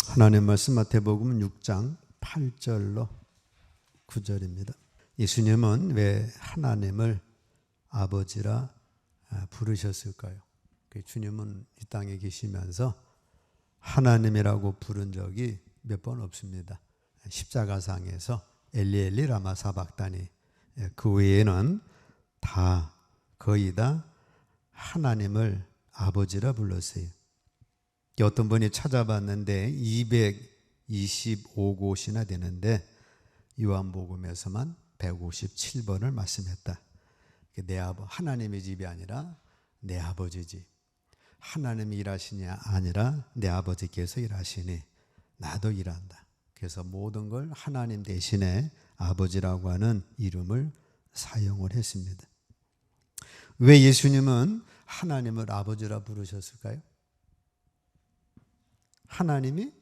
하나님 말씀 마태복음 6장 8절로 9절입니다. 예수님은 왜 하나님을 아버지라 부르셨을까요? 주님은 이 땅에 계시면서 하나님이라고 부른 적이 몇 번 없습니다. 십자가상에서 엘리 라마 사박다니, 그 외에는 거의 다 하나님을 아버지라 불렀어요. 어떤 분이 찾아봤는데 225곳이나 되는데 요한복음에서만 157번을 말씀했다. 하나님의 집이 아니라 내 아버지 집. 하나님이 일하시냐 아니라 내 아버지께서 일하시니 나도 일한다. 그래서 모든 걸 하나님 대신에 아버지라고 하는 이름을 사용을 했습니다. 왜 예수님은 하나님을 아버지라 부르셨을까요? 하나님이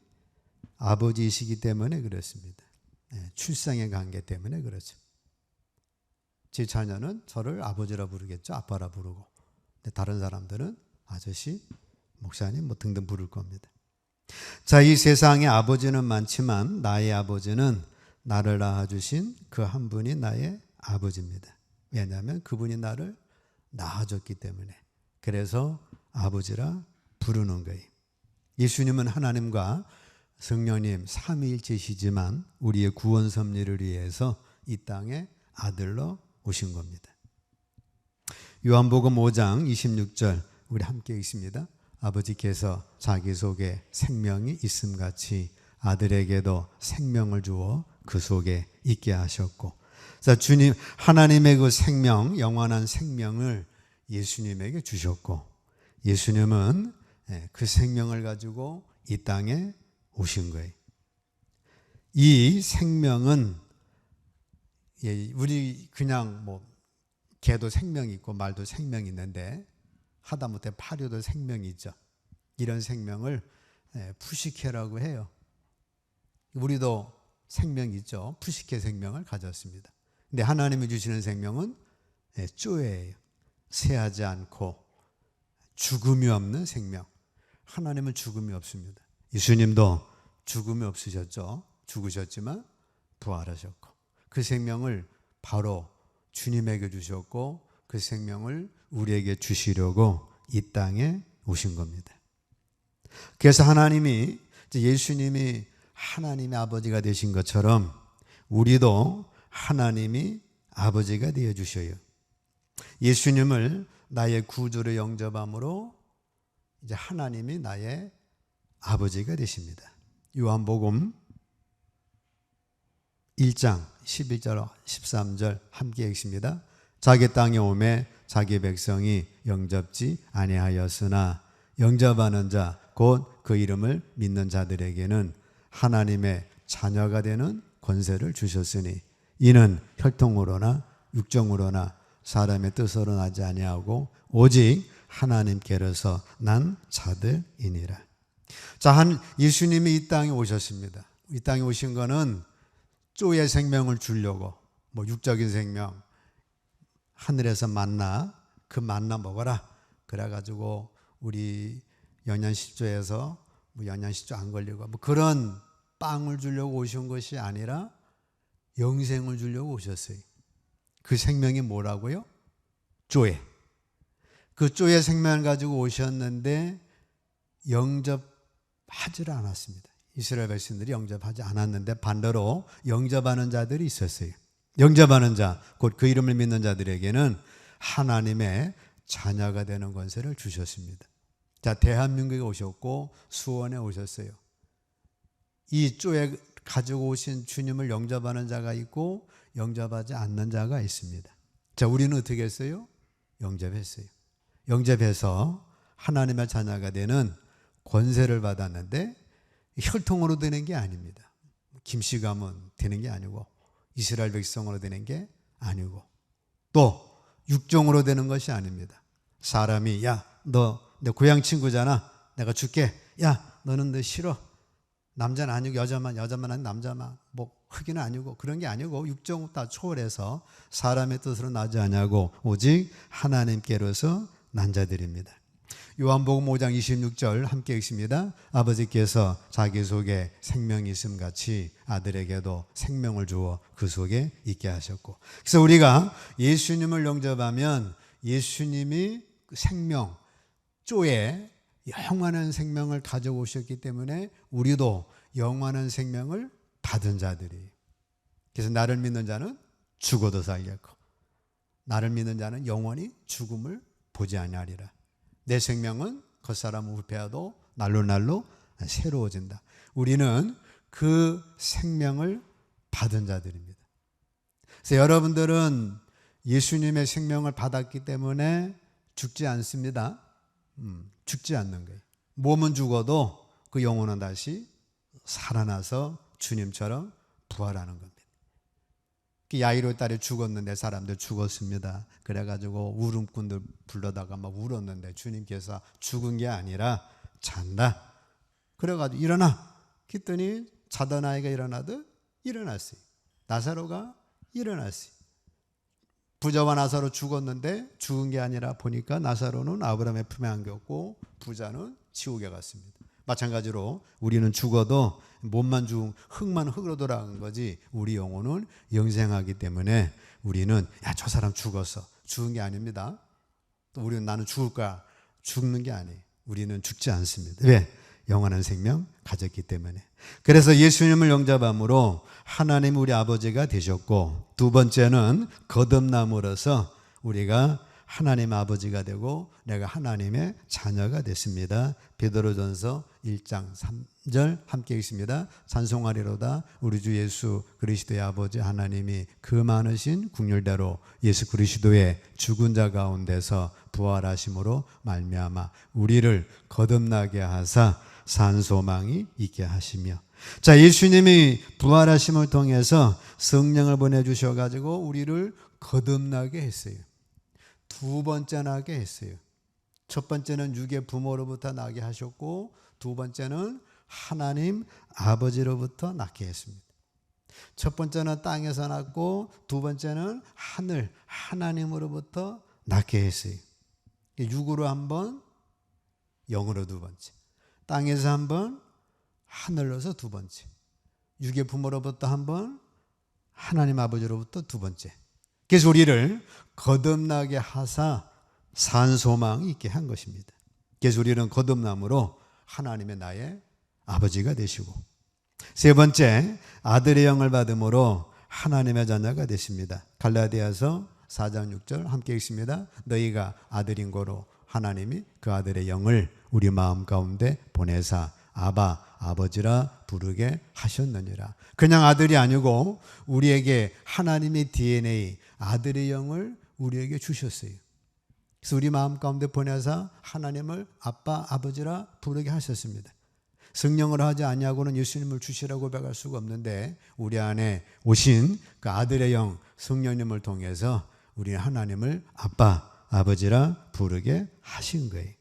아버지이시기 때문에 그렇습니다. 출생의 관계 때문에 그렇죠. 제 자녀는 저를 아버지라 부르겠죠. 아빠라 부르고. 근데 다른 사람들은 아저씨, 목사님 등등 부를 겁니다. 자, 이 세상에 아버지는 많지만 나의 아버지는 나를 낳아주신 그 한 분이 나의 아버지입니다. 왜냐하면 그분이 나를 낳아줬기 때문에. 그래서 아버지라 부르는 거예요. 예수님은 하나님과 성령님 삼위일체시지만 우리의 구원 섭리를 위해서 이 땅에 아들로 오신 겁니다. 요한복음 5장 26절 우리 함께 읽습니다. 아버지께서 자기 속에 생명이 있음같이 아들에게도 생명을 주어 그 속에 있게 하셨고, 자, 주님 하나님의 그 생명, 영원한 생명을 예수님에게 주셨고, 예수님은 그 생명을 가지고 이 땅에 오신 거예요. 이 생명은 우리 그냥 개도 생명이 있고 말도 생명이 있는데 하다못해 파류도 생명이 있죠. 이런 생명을 푸시케라고 해요. 우리도 생명이 있죠. 푸시케 생명을 가졌습니다. 근데 하나님이 주시는 생명은 쪼예요. 쇠하지 않고 죽음이 없는 생명. 하나님은 죽음이 없습니다. 예수님도 죽음이 없으셨죠. 죽으셨지만 부활하셨고 그 생명을 바로 주님에게 주셨고 그 생명을 우리에게 주시려고 이 땅에 오신 겁니다. 그래서 예수님이 하나님의 아버지가 되신 것처럼 우리도 하나님이 아버지가 되어 주셔요. 예수님을 나의 구주로 영접함으로 이제 하나님이 나의 아버지가 되십니다. 요한복음 1장 11절 13절 함께 읽습니다. 자기 땅에 오매 자기 백성이 영접지 아니하였으나 영접하는 자 곧 그 이름을 믿는 자들에게는 하나님의 자녀가 되는 권세를 주셨으니 이는 혈통으로나 육정으로나 사람의 뜻으로 나지 아니하고 오직 하나님께로서 난 자들이니라. 자, 예수님이 이 땅에 오셨습니다. 이 땅에 오신 거는 쪼의 생명을 주려고, 육적인 생명, 하늘에서 그 만나 먹어라. 그래가지고 우리 영양실조에서 영양실조 안 걸리고 그런 빵을 주려고 오신 것이 아니라 영생을 주려고 오셨어요. 그 생명이 뭐라고요? 쪼에. 그 쪼의 생명을 가지고 오셨는데 영접하지를 않았습니다. 이스라엘 백성들이 영접하지 않았는데 반대로 영접하는 자들이 있었어요. 영접하는 자, 곧 그 이름을 믿는 자들에게는 하나님의 자녀가 되는 권세를 주셨습니다. 자, 대한민국에 오셨고 수원에 오셨어요. 이 쪼에 가지고 오신 주님을 영접하는 자가 있고 영접하지 않는 자가 있습니다. 자, 우리는 어떻게 했어요? 영접했어요. 영접해서 하나님의 자녀가 되는 권세를 받았는데 혈통으로 되는 게 아닙니다. 김씨 가문 되는 게 아니고 이스라엘 백성으로 되는 게 아니고 또 육종으로 되는 것이 아닙니다. 사람이 야, 너 내 고향 친구잖아. 내가 줄게. 야, 너는 너 싫어. 남자는 아니고 여자만 아니고 남자만 흑인은 아니고 그런 게 아니고 육종 다 초월해서 사람의 뜻으로 나지 않냐고 오직 하나님께로서 난 자들입니다. 요한복음 5장 26절 함께 읽습니다. 아버지께서 자기 속에 생명이 있음 같이 아들에게도 생명을 주어 그 속에 있게 하셨고. 그래서 우리가 예수님을 영접하면 예수님이 생명, 쪼에 영원한 생명을 가져오셨기 때문에 우리도 영원한 생명을 받은 자들이. 그래서 나를 믿는 자는 죽어도 살겠고 나를 믿는 자는 영원히 죽음을 보지 아니하리라. 내 생명은 겉사람 후패하도 날로 새로워진다. 우리는 그 생명을 받은 자들입니다. 그래서 여러분들은 예수님의 생명을 받았기 때문에 죽지 않습니다. 죽지 않는 거예요. 몸은 죽어도 그 영혼은 다시 살아나서 주님처럼 부활하는 겁니다. 야이로의 딸이 죽었는데 사람들 죽었습니다. 그래가지고 울음꾼들 불러다가 막 울었는데 주님께서 죽은 게 아니라 잔다. 그래가지고 일어나. 그랬더니 자던 아이가 일어나듯 일어났어요. 나사로가 일어났어요. 부자와 나사로 죽었는데 죽은 게 아니라 보니까 나사로는 아브라함의 품에 안겼고 부자는 지옥에 갔습니다. 마찬가지로 우리는 죽어도 몸만 죽은 흙만 흙으로 돌아간 거지 우리 영혼은 영생하기 때문에 우리는 저 사람 죽었어. 죽은 게 아닙니다. 또 우리는 나는 죽을 거야. 죽는 게 아니에요. 우리는 죽지 않습니다. 왜? 영원한 생명 가졌기 때문에. 그래서 예수님을 영접함으로 하나님 우리 아버지가 되셨고 두 번째는 거듭남으로써 우리가 하나님 아버지가 되고 내가 하나님의 자녀가 됐습니다. 베드로전서 1장 3절 함께 읽습니다. 찬송하리로다 우리 주 예수 그리스도의 아버지 하나님이 그 많으신 국률대로 예수 그리스도의 죽은 자 가운데서 부활하심으로 말미암아 우리를 거듭나게 하사 산 소망이 있게 하시며. 자, 예수님이 부활하심을 통해서 성령을 보내주셔가지고 우리를 거듭나게 했어요. 두 번째 나게 했어요. 첫 번째는 육의 부모로부터 나게 하셨고 두 번째는 하나님 아버지로부터 낳게 했습니다. 첫 번째는 땅에서 낳고 두 번째는 하늘 하나님으로부터 낳게 했어요. 육으로 한 번, 영으로 두 번째. 땅에서 한 번, 하늘로서 두 번째. 육의 부모로부터 한 번, 하나님 아버지로부터 두 번째. 그래서 우리를 거듭나게 하사 산 소망이 있게 한 것입니다. 그래서 우리는 거듭남으로 하나님의 나의 아버지가 되시고 세 번째 아들의 영을 받음으로 하나님의 자녀가 되십니다. 갈라디아서 4장 6절 함께 읽습니다. 너희가 아들인 고로 하나님이 그 아들의 영을 우리 마음 가운데 보내사 아바 아버지라 부르게 하셨느니라. 그냥 아들이 아니고 우리에게 하나님의 DNA 아들의 영을 우리에게 주셨어요. 그래서 우리 마음 가운데 보내사 하나님을 아빠 아버지라 부르게 하셨습니다. 성령으로 하지 아니하고는 예수님을 주시라고 고백할 수가 없는데 우리 안에 오신 그 아들의 영 성령님을 통해서 우리 하나님을 아빠 아버지라 부르게 하신 거예요.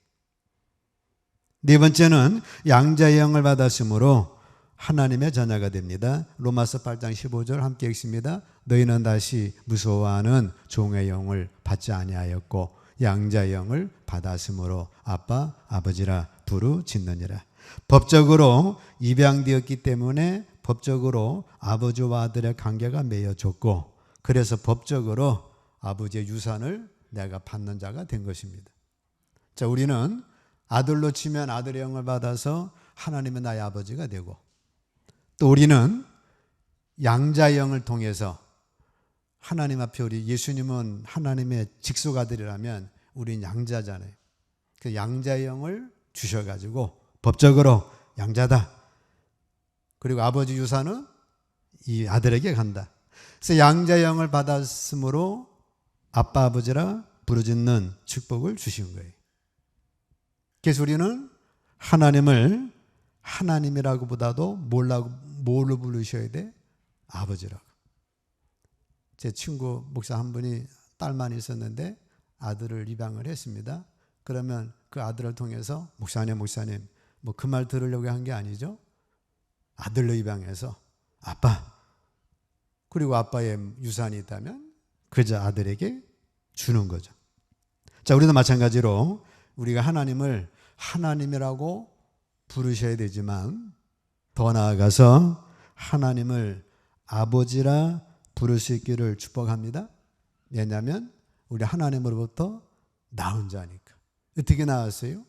네 번째는 양자의 영을 받았으므로 하나님의 자녀가 됩니다. 로마서 8장 15절 함께 읽습니다. 너희는 다시 무서워하는 종의 영을 받지 아니하였고 양자의 영을 받았으므로 아빠 아버지라 부르짖느니라. 법적으로 입양되었기 때문에 법적으로 아버지와 아들의 관계가 맺어졌고 그래서 법적으로 아버지의 유산을 내가 받는 자가 된 것입니다. 자, 우리는 아들로 치면 아들의 영을 받아서 하나님의 나의 아버지가 되고 또 우리는 양자의 영을 통해서 하나님 앞에 우리 예수님은 하나님의 직속 아들이라면 우리는 양자잖아요. 그 양자의 영을 주셔가지고 법적으로 양자다. 그리고 아버지 유산은 이 아들에게 간다. 그래서 양자의 영을 받았으므로 아빠 아버지라 부르짖는 축복을 주신 거예요. 그래서 우리는 하나님을 하나님이라고 보다도 뭘로 부르셔야 돼? 아버지라고. 제 친구 목사 한 분이 딸만 있었는데 아들을 입양을 했습니다. 그러면 그 아들을 통해서 목사님 뭐 그 말 들으려고 한 게 아니죠. 아들로 입양해서 아빠 그리고 아빠의 유산이 있다면 그저 아들에게 주는 거죠. 자, 우리도 마찬가지로 우리가 하나님을 하나님이라고 부르셔야 되지만 더 나아가서 하나님을 아버지라 부를 수 있기를 축복합니다. 왜냐하면 우리 하나님으로부터 나온 자니까. 어떻게 나왔어요?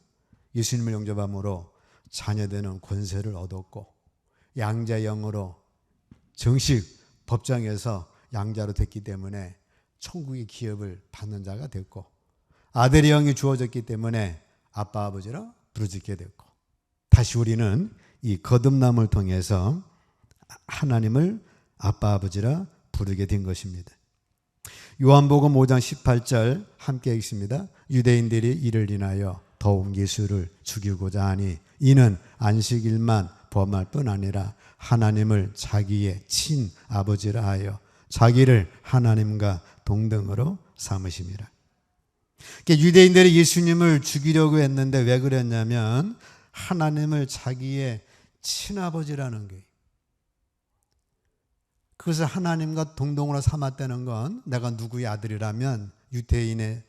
예수님을 영접함으로 자녀되는 권세를 얻었고 양자 영으로 정식 법정에서 양자로 됐기 때문에 천국의 기업을 받는 자가 됐고 아들의 영이 주어졌기 때문에 아빠 아버지라 부르짖게 됐고 다시 우리는 이 거듭남을 통해서 하나님을 아빠 아버지라 부르게 된 것입니다. 요한복음 5장 18절 함께 읽습니다. 유대인들이 이를 인하여 더욱 예수를 죽이고자 하니 이는 안식일만 범할 뿐 아니라 하나님을 자기의 친아버지라 하여 자기를 하나님과 동등으로 삼으심이라. 유대인들이 예수님을 죽이려고 했는데 왜 그랬냐면 하나님을 자기의 친아버지라는 거예요. 그것을 하나님과 동등으로 삼았다는 건 내가 누구의 아들이라면 유대인의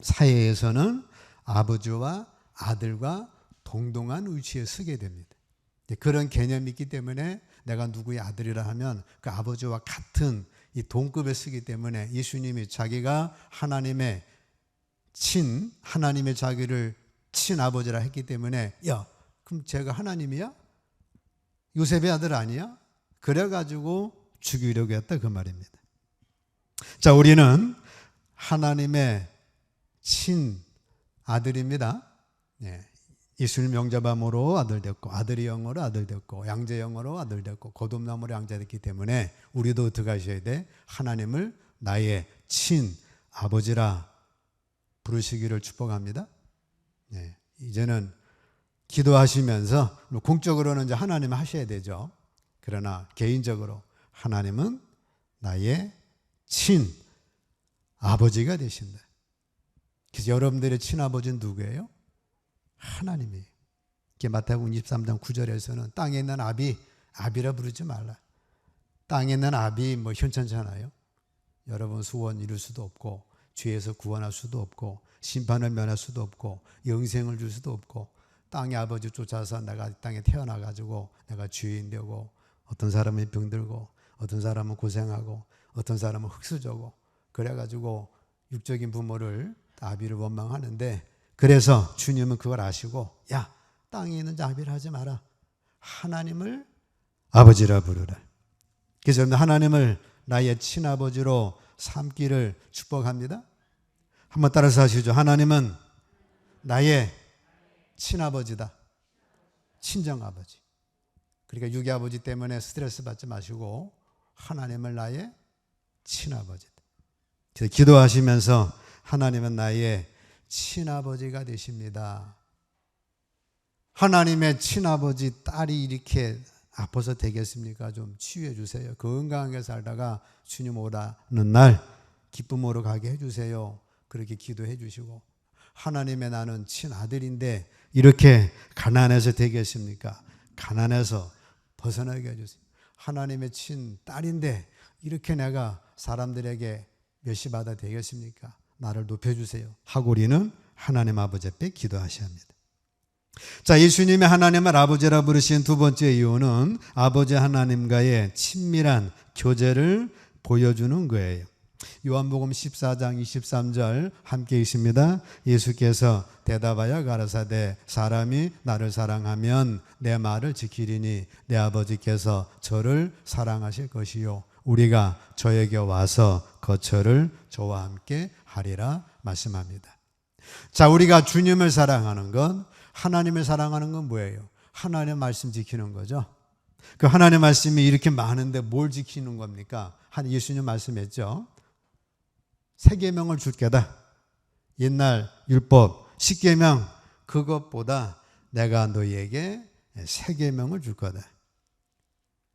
사회에서는 아버지와 아들과 동등한 위치에 서게 됩니다. 그런 개념이 있기 때문에 내가 누구의 아들이라 하면 그 아버지와 같은 이 동급에 서기 때문에 예수님이 자기가 하나님의 하나님의 자기를 친아버지라 했기 때문에 야, 그럼 제가 하나님이야? 요셉의 아들 아니야? 그래가지고 죽이려고 했다 그 말입니다. 자, 우리는 하나님의 친아들입니다. 네. 예수님 영접함으로 아들 됐고 아들의 영으로 아들 됐고 양자 영으로 아들 됐고 거듭남으로 양자 됐기 때문에 우리도 어떻게 하셔야 돼? 하나님을 나의 친아버지라 부르시기를 축복합니다. 네. 이제는 기도하시면서 공적으로는 이제 하나님 하셔야 되죠. 그러나 개인적으로 하나님은 나의 친아버지가 되신다. 그래서 여러분들의 친아버지는 누구예요? 하나님이에요. 마태복음 23장 9절에서는 땅에 있는 아비라 부르지 말라. 땅에 있는 아비 현찮잖아요. 여러분 소원 이룰 수도 없고 죄에서 구원할 수도 없고 심판을 면할 수도 없고 영생을 줄 수도 없고 땅의 아버지 쫓아서 내가 이 땅에 태어나가지고 내가 죄인 되고 어떤 사람은 병들고 어떤 사람은 고생하고 어떤 사람은 흙수저고 그래가지고 육적인 부모를 아비를 원망하는데 그래서 주님은 그걸 아시고 야, 땅에 있는 아비를 하지 마라. 하나님을 아버지라 부르라. 그래서 하나님을 나의 친아버지로 삼기를 축복합니다. 한번 따라서 하시죠. 하나님은 나의 친아버지다. 친정아버지. 그러니까 유기아버지 때문에 스트레스 받지 마시고 하나님을 나의 친아버지다. 그래서 기도하시면서 하나님은 나의 친아버지가 되십니다. 하나님의 친아버지 딸이 이렇게 아파서 되겠습니까? 좀 치유해 주세요. 건강하게 살다가 주님 오라는 날 기쁨으로 가게 해주세요. 그렇게 기도해 주시고 하나님의 나는 친아들인데 이렇게 가난해서 되겠습니까? 가난해서 벗어나게 해주세요. 하나님의 친딸인데 이렇게 내가 사람들에게 멸시받아 되겠습니까? 나를 높여주세요 하고 우리는 하나님 아버지 앞에 기도하셔야 합니다. 자, 예수님이 하나님을 아버지라 부르신 두 번째 이유는 아버지 하나님과의 친밀한 교제를 보여주는 거예요. 요한복음 14장 23절 함께 있습니다. 예수께서 대답하여 가라사대 사람이 나를 사랑하면 내 말을 지키리니 내 아버지께서 저를 사랑하실 것이요 우리가 저에게 와서 거처를 저와 함께 하리라 말씀합니다. 자, 우리가 주님을 사랑하는 건 하나님을 사랑하는 건 뭐예요? 하나님의 말씀 지키는 거죠. 그 하나님의 말씀이 이렇게 많은데 뭘 지키는 겁니까? 예수님 말씀했죠. 새 계명을 줄 게다. 옛날 율법 10계명 그것보다 내가 너희에게 새 계명을 줄 거다.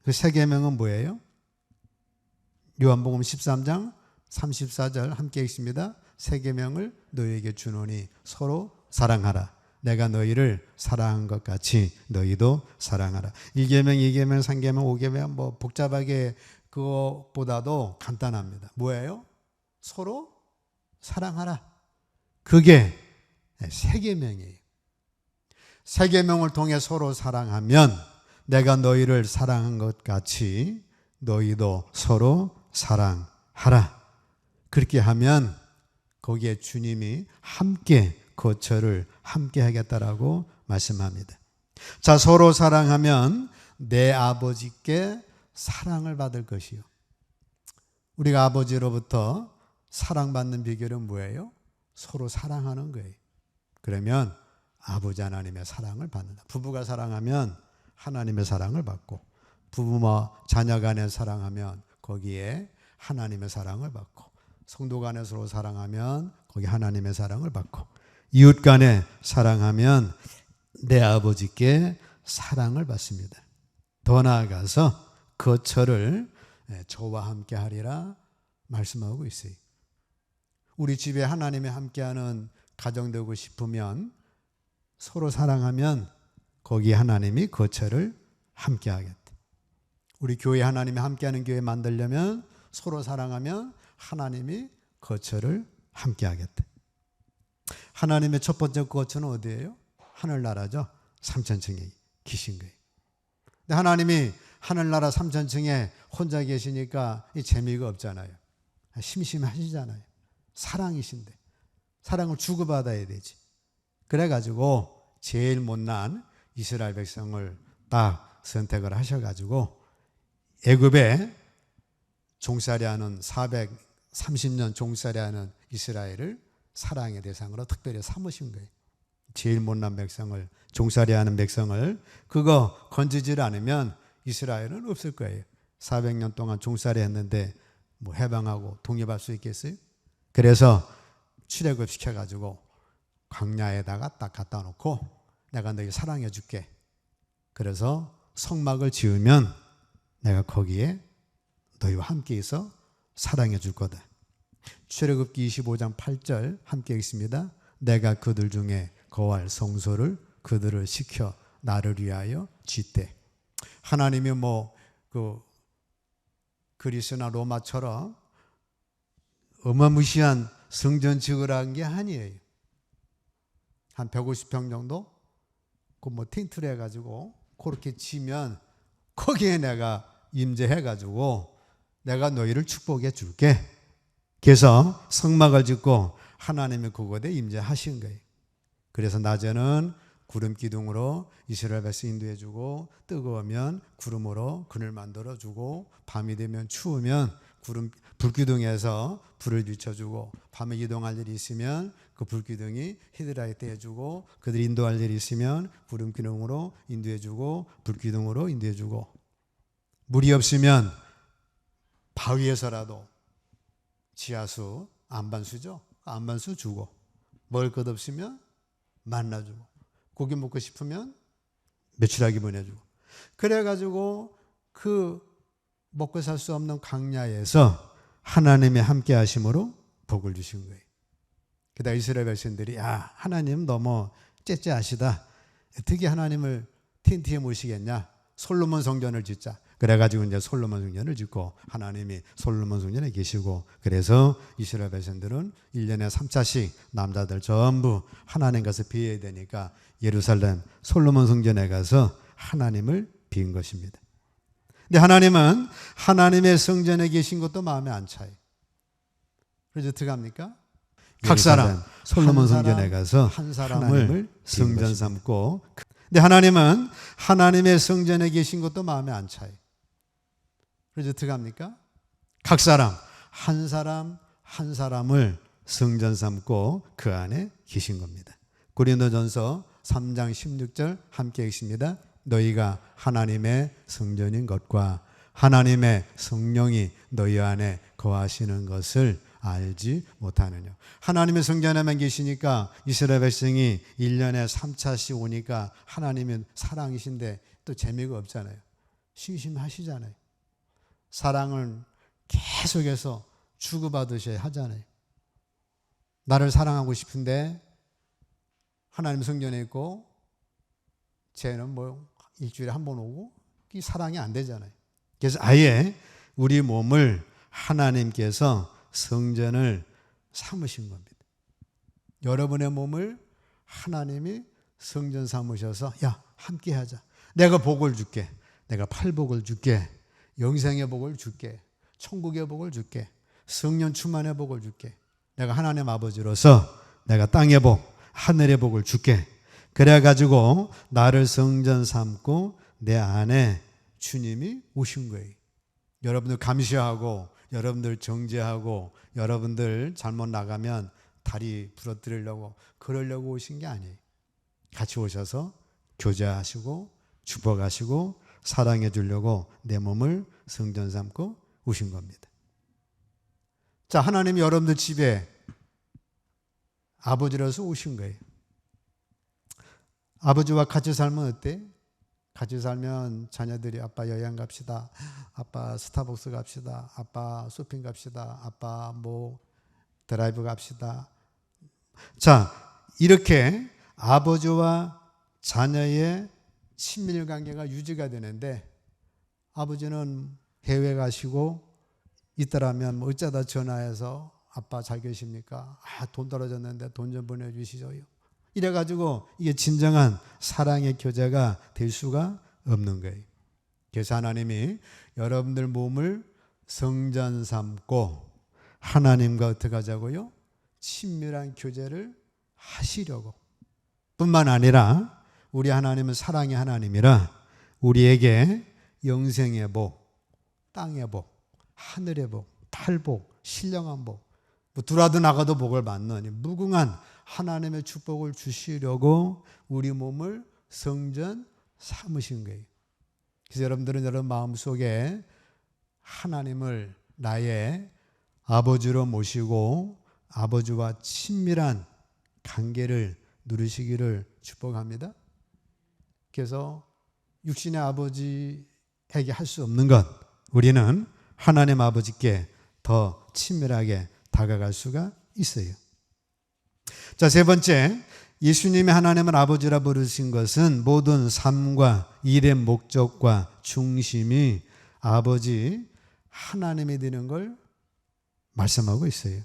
그 새 계명은 뭐예요? 요한복음 13장 34절 함께 읽습니다. 새 계명을 너희에게 주노니 서로 사랑하라. 내가 너희를 사랑한 것 같이 너희도 사랑하라. 1계명, 2계명, 3계명, 5계명 복잡하게 그것보다도 간단합니다. 뭐예요? 서로 사랑하라. 그게 세 계명이에요. 세 계명을 통해 서로 사랑하면 내가 너희를 사랑한 것 같이 너희도 서로 사랑하라. 그렇게 하면 거기에 주님이 함께 거처를 함께 하겠다라고 말씀합니다. 자, 서로 사랑하면 내 아버지께 사랑을 받을 것이요. 우리가 아버지로부터 사랑받는 비결은 뭐예요? 서로 사랑하는 거예요. 그러면 아버지 하나님의 사랑을 받는다. 부부가 사랑하면 하나님의 사랑을 받고, 부부와 자녀 간에 사랑하면 거기에 하나님의 사랑을 받고, 성도 간에 서로 사랑하면 거기 하나님의 사랑을 받고, 이웃 간에 사랑하면 내 아버지께 사랑을 받습니다. 더 나아가서 거처를 저와 함께 하리라 말씀하고 있어요. 우리 집에 하나님이 함께하는 가정 되고 싶으면 서로 사랑하면 거기 하나님이 거처를 함께하겠다. 우리 교회 하나님이 함께하는 교회 만들려면 서로 사랑하면 하나님이 거처를 함께하겠다. 하나님의 첫 번째 거처는 어디예요? 하늘나라죠. 3천층에 계신 거예요. 근데 하나님이 하늘나라 3천층에 혼자 계시니까 재미가 없잖아요. 심심하시잖아요. 사랑이신데 사랑을 주고받아야 되지. 그래가지고 제일 못난 이스라엘 백성을 딱 선택을 하셔가지고 애굽에 종살이하는 430년 종살이하는 이스라엘을 사랑의 대상으로 특별히 삼으신 거예요. 제일 못난 백성을, 종살이하는 백성을 그거 건지질 않으면 이스라엘은 없을 거예요. 400년 동안 종살이 했는데 뭐 해방하고 독립할 수 있겠어요? 그래서 출애굽 시켜가지고 광야에다가 딱 갖다 놓고 내가 너희 사랑해 줄게. 그래서 성막을 지으면 내가 거기에 너희와 함께 있어 사랑해 줄 거다. 출애굽기 25장 8절 함께 읽습니다. 내가 그들 중에 거할 성소를 그들을 시켜 나를 위하여 짓되. 하나님이 그리스나 로마처럼 어마무시한 성전 지으라는 게 아니에요. 한 150평 정도? 텐트를 해가지고 그렇게 치면 거기에 내가 임재해가지고 내가 너희를 축복해 줄게. 그래서 성막을 짓고 하나님이 그곳에 임재하신 거예요. 그래서 낮에는 구름 기둥으로 이스라엘 백성 인도해주고, 뜨거우면 구름으로 그늘 만들어주고, 밤이 되면 추우면 불기둥에서 불을 비춰주고, 밤에 이동할 일이 있으면 그 불기둥이 히드라이트 해주고, 그들이 인도할 일이 있으면 구름 기둥으로 인도해주고, 불기둥으로 인도해주고, 물이 없으면 바위에서라도 지하수, 안반수죠. 안반수 주고, 먹을 것 없으면 만나 주고, 고기 먹고 싶으면 메추라기 보내주고. 그래가지고 그 먹고 살 수 없는 광야에서 하나님의 함께 하심으로 복을 주신 거예요. 그러다 이스라엘 백성들이 하나님 너무 째째하시다. 어떻게 하나님을 텐트에 모시겠냐? 솔로몬 성전을 짓자. 그래가지고 이제 솔로몬 성전을 짓고 하나님이 솔로몬 성전에 계시고, 그래서 이스라엘 백성들은 1년에 3차씩 남자들 전부 하나님 가서 비해야 되니까 예루살렘 솔로몬 성전에 가서 하나님을 빈 것입니다. 근데 하나님은 하나님의 성전에 계신 것도 마음에 안 차요. 그래서 어떻게 합니까? 각 사람 솔로몬 성전에 가서 한 사람을 성전 삼고. 근데 하나님은 하나님의 성전에 계신 것도 마음에 안 차요. 그래서 어떻게 합니까? 각 사람 한 사람을 성전 삼고 그 안에 계신 겁니다. 고린도전서 3장 16절 함께 읽습니다. 너희가 하나님의 성전인 것과 하나님의 성령이 너희 안에 거하시는 것을 알지 못하느냐. 하나님의 성전에만 계시니까 이스라엘 백성이 1년에 3차씩 오니까 하나님은 사랑이신데 또 재미가 없잖아요. 심심하시잖아요. 사랑을 계속해서 주고받으셔야 하잖아요. 나를 사랑하고 싶은데 하나님 성전에 있고 쟤는 일주일에 한 번 오고 이 사랑이 안 되잖아요. 그래서 아예 우리 몸을 하나님께서 성전을 삼으신 겁니다. 여러분의 몸을 하나님이 성전 삼으셔서 야 함께 하자. 내가 복을 줄게. 내가 팔복을 줄게. 영생의 복을 줄게. 천국의 복을 줄게. 성령 충만의 복을 줄게. 내가 하나님 아버지로서 내가 땅의 복, 하늘의 복을 줄게. 그래가지고 나를 성전 삼고 내 안에 주님이 오신 거예요. 여러분들 감시하고 여러분들 정죄하고 여러분들 잘못 나가면 다리 부러뜨리려고 그러려고 오신 게 아니에요. 같이 오셔서 교제하시고 축복하시고 사랑해 주려고 내 몸을 성전 삼고 오신 겁니다. 자, 하나님이 여러분들 집에 아버지로서 오신 거예요. 아버지와 같이 살면 어때? 같이 살면 자녀들이 아빠 여행 갑시다. 아빠 스타벅스 갑시다. 아빠 쇼핑 갑시다. 아빠 뭐 드라이브 갑시다. 자, 이렇게 아버지와 자녀의 친밀 관계가 유지가 되는데 아버지는 해외 가시고 있더라면 뭐 어쩌다 전화해서 아빠 잘 계십니까? 돈 떨어졌는데 돈 좀 보내주시죠. 이래가지고 이게 진정한 사랑의 교제가 될 수가 없는 거예요. 그래서 하나님이 여러분들 몸을 성전 삼고 하나님과 어떻게 하자고요? 친밀한 교제를 하시려고. 뿐만 아니라 우리 하나님은 사랑의 하나님이라 우리에게 영생의 복, 땅의 복, 하늘의 복, 팔복, 신령한 복, 뭐 들어와도 나가도 복을 받는 무궁한 하나님의 축복을 주시려고 우리 몸을 성전 삼으신 거예요. 그래서 여러분들은 여러분 마음속에 하나님을 나의 아버지로 모시고 아버지와 친밀한 관계를 누리시기를 축복합니다. 그래서 육신의 아버지에게 할 수 없는 것, 우리는 하나님 아버지께 더 친밀하게 다가갈 수가 있어요. 자, 세 번째, 예수님이 하나님을 아버지라 부르신 것은 모든 삶과 일의 목적과 중심이 아버지 하나님이 되는 걸 말씀하고 있어요.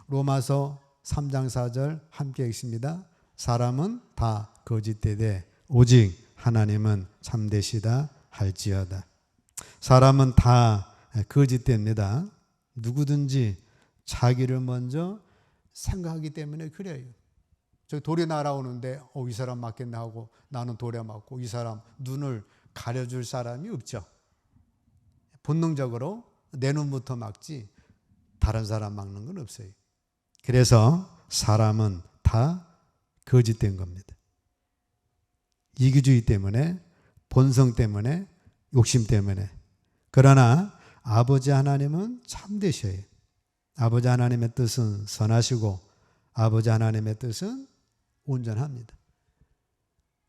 로마서 3장 4절 함께 읽습니다. 사람은 다 거짓되되 오직 하나님은 참되시다 할지어다. 사람은 다 거짓됩니다. 누구든지 자기를 먼저 생각하기 때문에 그래요. 저 돌이 날아오는데 이 사람 맞겠나 하고 나는 돌에 맞고 이 사람 눈을 가려줄 사람이 없죠. 본능적으로 내 눈부터 막지 다른 사람 막는 건 없어요. 그래서 사람은 다 거짓된 겁니다. 이기주의 때문에, 본성 때문에, 욕심 때문에. 그러나 아버지 하나님은 참되셔요. 아버지 하나님의 뜻은 선하시고 아버지 하나님의 뜻은 온전합니다.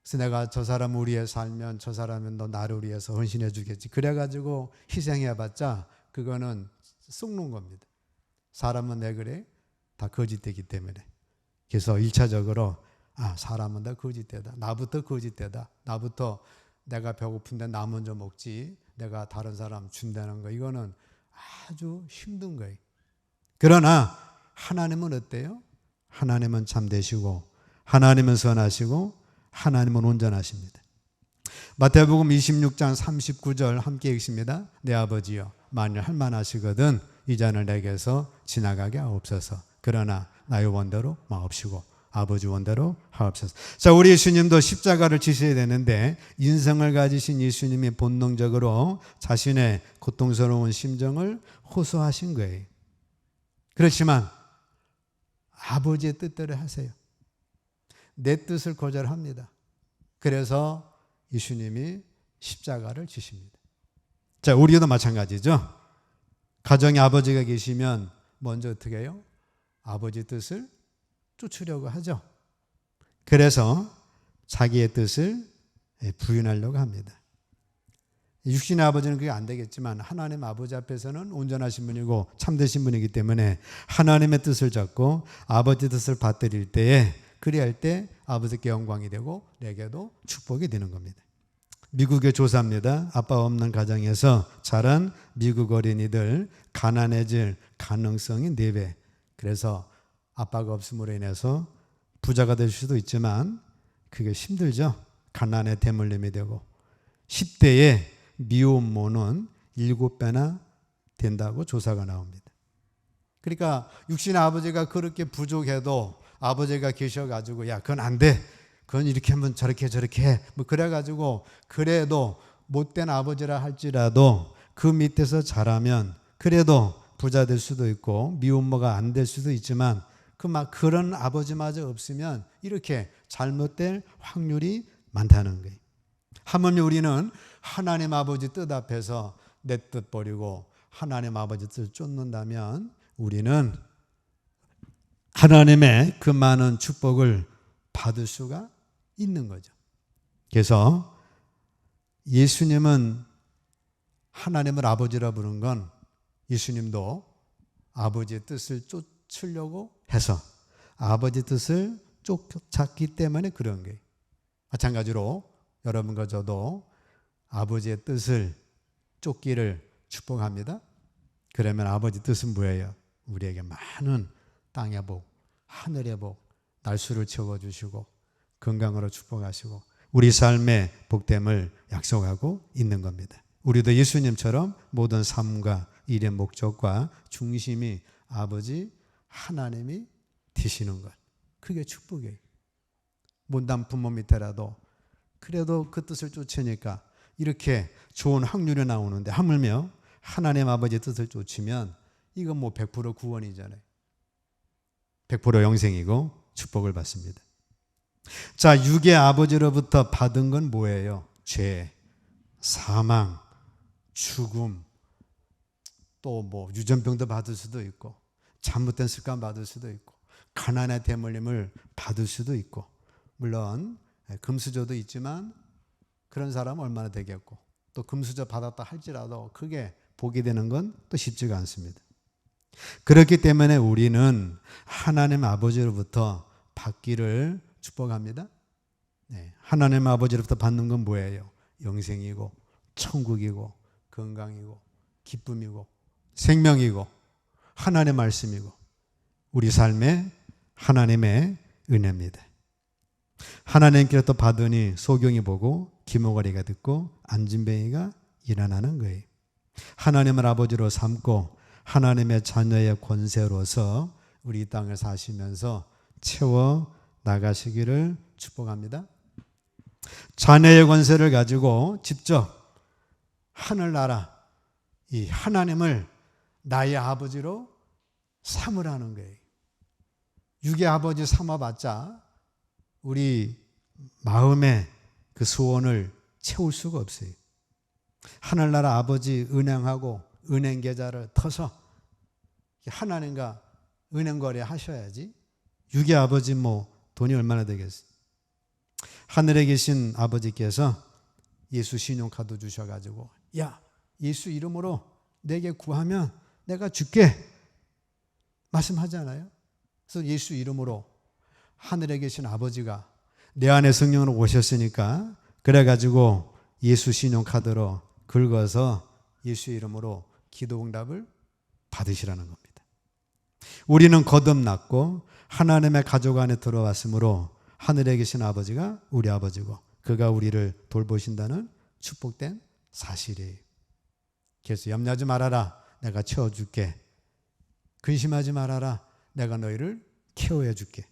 그래서 내가 저 사람 위해 살면 저 사람은 너 나를 위해서 헌신해 주겠지. 그래가지고 희생해봤자 그거는 썩는 겁니다. 사람은 내 글에 다 거짓되기 때문에. 그래서 1차적으로 사람은 다 거짓되다. 나부터 거짓되다. 나부터 내가 배고픈데 나 먼저 먹지. 내가 다른 사람 준다는 거 이거는 아주 힘든 거예요. 그러나 하나님은 어때요? 하나님은 참되시고 하나님은 선하시고 하나님은 온전하십니다. 마태복음 26장 39절 함께 읽습니다. 내 아버지여 만일 할만하시거든 이 잔을 내게서 지나가게 하옵소서. 그러나 나의 원대로 마옵시고 아버지 원대로 하옵소서. 자, 우리 예수님도 십자가를 지셔야 되는데 인성을 가지신 예수님이 본능적으로 자신의 고통스러운 심정을 호소하신 거예요. 그렇지만 아버지의 뜻대로 하세요. 내 뜻을 거절합니다. 그래서 예수님이 십자가를 지십니다. 자, 우리도 마찬가지죠. 가정에 아버지가 계시면 먼저 어떻게 해요? 아버지 뜻을 쫓으려고 하죠. 그래서 자기의 뜻을 부인하려고 합니다. 육신의 아버지는 그게 안 되겠지만 하나님 아버지 앞에서는 온전하신 분이고 참되신 분이기 때문에 하나님의 뜻을 잡고 아버지 뜻을 받들일 때에 그리할 때 아버지께 영광이 되고 내게도 축복이 되는 겁니다. 미국의 조사입니다. 아빠 없는 가정에서 자란 미국 어린이들 가난해질 가능성이 4배. 그래서 아빠가 없음으로 인해서 부자가 될 수도 있지만 그게 힘들죠. 가난에 대물림이 되고 10대에 미혼모는 7배나 된다고 조사가 나옵니다. 그러니까 육신의 아버지가 그렇게 부족해도 아버지가 계셔가지고 야 그건 안 돼. 그건 이렇게 하면 저렇게 해. 뭐 그래가지고 그래도 못된 아버지라 할지라도 그 밑에서 자라면 그래도 부자 될 수도 있고 미혼모가 안 될 수도 있지만 그런 아버지마저 없으면 이렇게 잘못될 확률이 많다는 거예요. 하물며 우리는 하나님 아버지 뜻 앞에서 내 뜻 버리고 하나님 아버지 뜻을 쫓는다면 우리는 하나님의 그 많은 축복을 받을 수가 있는 거죠. 그래서 예수님은 하나님을 아버지라 부른 건 예수님도 아버지의 뜻을 쫓으려고 해서 아버지 뜻을 쫓았기 때문에 그런 거예요. 마찬가지로 여러분과 저도 아버지의 뜻을 쫓기를 축복합니다. 그러면 아버지 뜻은 뭐예요? 우리에게 많은 땅의 복, 하늘의 복, 날수를 채워주시고 건강으로 축복하시고 우리 삶의 복됨을 약속하고 있는 겁니다. 우리도 예수님처럼 모든 삶과 일의 목적과 중심이 아버지 하나님이 되시는 것. 그게 축복이에요. 못난 부모 밑에라도 그래도 그 뜻을 쫓으니까 이렇게 좋은 확률이 나오는데 하물며 하나님 아버지 뜻을 쫓으면 이건 뭐 100% 구원이잖아요. 100% 영생이고 축복을 받습니다. 자, 육의 아버지로부터 받은 건 뭐예요? 죄, 사망, 죽음, 또 뭐 유전병도 받을 수도 있고 잘못된 습관 받을 수도 있고 가난의 대물림을 받을 수도 있고 물론 금수저도 있지만 그런 사람은 얼마나 되겠고 또 금수저 받았다 할지라도 그게 복이 되는 건 또 쉽지가 않습니다. 그렇기 때문에 우리는 하나님 아버지로부터 받기를 축복합니다. 하나님 아버지로부터 받는 건 뭐예요? 영생이고 천국이고 건강이고 기쁨이고 생명이고 하나님의 말씀이고 우리 삶에 하나님의 은혜입니다. 하나님께로 또 받으니 소경이 보고 기모가리가 듣고 안진뱅이가 일어나는 거예요. 하나님을 아버지로 삼고 하나님의 자녀의 권세로서 우리 땅을 사시면서 채워 나가시기를 축복합니다. 자녀의 권세를 가지고 직접 하늘나라 이 하나님을 나의 아버지로 삼으라는 거예요. 육의 아버지 삼아봤자 우리 마음의 그 소원을 채울 수가 없어요. 하늘나라 아버지 은행하고 은행 계좌를 터서 하나님과 은행거래 하셔야지. 육의 아버지 뭐 돈이 얼마나 되겠어요. 하늘에 계신 아버지께서 예수 신용카드 주셔가지고 야 예수 이름으로 내게 구하면 내가 줄게 말씀하잖아요. 그래서 예수 이름으로 하늘에 계신 아버지가 내 안에 성령으로 오셨으니까 그래가지고 예수 신용카드로 긁어서 예수 이름으로 기도응답을 받으시라는 겁니다. 우리는 거듭났고 하나님의 가족 안에 들어왔으므로 하늘에 계신 아버지가 우리 아버지고 그가 우리를 돌보신다는 축복된 사실이에요. 그래서 염려하지 말아라. 내가 채워줄게. 근심하지 말아라. 내가 너희를 케어해 줄게.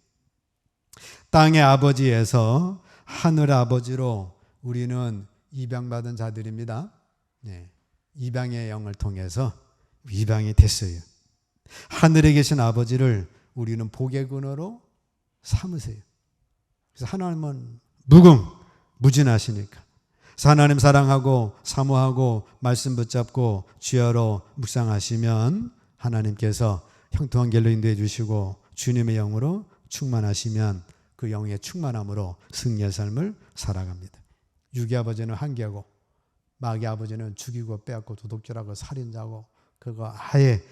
땅의 아버지에서 하늘 아버지로 우리는 입양받은 자들입니다. 입양의 영을 통해서 입양이 됐어요. 하늘에 계신 아버지를 우리는 복의 근원으로 삼으세요. 그래서 하나님은 무궁무진하시니까 하나님 사랑하고 사모하고 말씀 붙잡고 주야로 묵상하시면 하나님께서 형통한 길로 인도해 주시고 주님의 영으로 충만하시면 그 영의 충만함으로 승리의 삶을 살아갑니다. 육의 아버지는 한계고 마귀의 아버지는 죽이고 빼앗고 도둑질하고 살인자고 그거 아예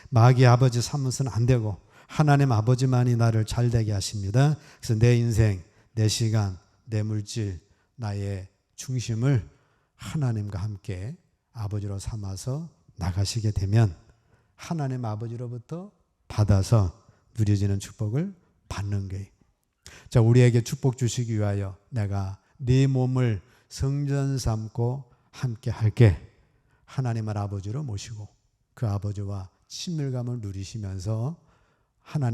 마귀의 아버지 삼으서는 안 되고 하나님 아버지만이 나를 잘되게 하십니다. 그래서 내 인생, 내 시간, 내 물질, 나의 중심을 하나님과 함께 아버지로 삼아서 나가시게 되면 하나님 아버지로부터 받아서 누려지는 축복을 받는 거예요. 자, 우리에게 축복 주시기 위하여 내가 네 몸을 성전 삼고 함께 할게. 하나님을 아버지로 모시고 그 아버지와 친밀감을 누리시면서 하나님